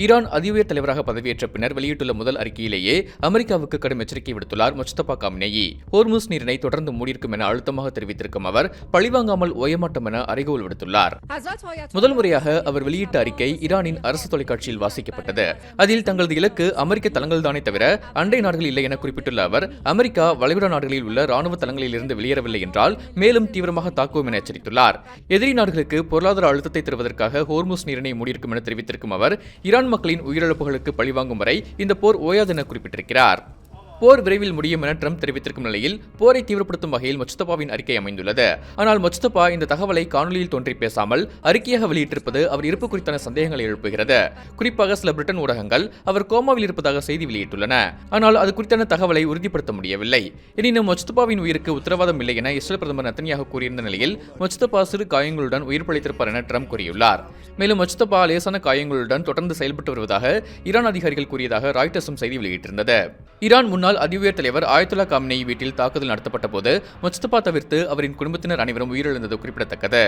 Iran அதிஉயர் தலைவராக பதவியேற்ற பின்னர் வெளியிட்டுள்ள முதல் அறிக்கையிலேயே அமெரிக்காவுக்கு கடும் எச்சரிக்கை விடுத்துள்ளார் முஜ்தபா காமினேயி. ஹோர்முஸ் நீரிணை தொடர்ந்து மூடியிருக்கும் என அழுத்தமாக தெரிவித்திருக்கும் அவர் பழிவாங்காமல் ஓயமாட்டம் என அறைகோல் விடுத்துள்ளார். முதல் முறையாக அவர் வெளியிட்ட அறிக்கை ஈரானின் அரசு தொலைக்காட்சியில் வாசிக்கப்பட்டது. அதில் தங்களது இலக்கு அமெரிக்க தளங்கள்தானே தவிர அண்டை நாடுகள் இல்லை என குறிப்பிட்டுள்ள அவர், அமெரிக்கா வளைகுடா நாடுகளில் உள்ள ராணுவ தளங்களில் இருந்து வெளியேறவில்லை என்றால் மேலும் தீவிரமாக தாக்குவோம் என எச்சரித்துள்ளார். எதிரி நாடுகளுக்கு பொருளாதார அழுத்தத்தை தருவதற்காக ஹோர்முஸ் நீரிணை மூடியிருக்கும் என தெரிவித்திருக்கும் அவர், ஈரான் மக்களின் உயிரிழப்புகளுக்கு பழிவாங்கும் வரை இந்த போர் ஓயாது என குறிப்பிட்டிருக்கிறார். போர் விரைவில் முடியும் என ட்ரம்ப் தெரிவித்திருக்கும் நிலையில் போரை தீவிரப்படுத்தும் வகையில் முஜ்தபாவின் அறிக்கை அமைந்துள்ளது. ஆனால் முஜ்தபா இந்த தகவலை காணொலியில் தோன்றி பேசாமல் அறிக்கையாக வெளியிட்டிருப்பது அவர் இருப்பு குறித்தான சந்தேகங்களை எழுப்புகிறது. குறிப்பாக சில பிரிட்டன் ஊடகங்கள் அவர் கோமாவில் இருப்பதாக செய்தி வெளியிட்டுள்ளன. ஆனால் அது குறித்தான தகவலை உறுதிப்படுத்த முடியவில்லை. எனினும் முஜ்தபாவின் உயிருக்கு உத்தரவாதம் இல்லை என இஸ்ரேல் பிரதமர் நெத்தன்யாகு கூறியிருந்த நிலையில் முஜ்தபா சிறு காயங்களுடன் உயிர் பிழைத்திருப்பார் என ட்ரம்ப் கூறியுள்ளார். மேலும் முஜ்தபா லேசான காயங்களுடன் தொடர்ந்து செயல்பட்டு வருவதாக ஈரான் அதிகாரிகள் கூறியதாக ராய்டர்ஸும் செய்தி வெளியிட்டிருந்தது. ஈரான் முன்னாள் அதிஉயர் தலைவர் ஆயத்துல்லா காமினேயி வீட்டில் தாக்குதல் நடத்தப்பட்ட போது முஜ்தபா தவிர்த்து அவரின் குடும்பத்தினர் அனைவரும் உயிரிழந்தது குறிப்பிடத்தக்கது.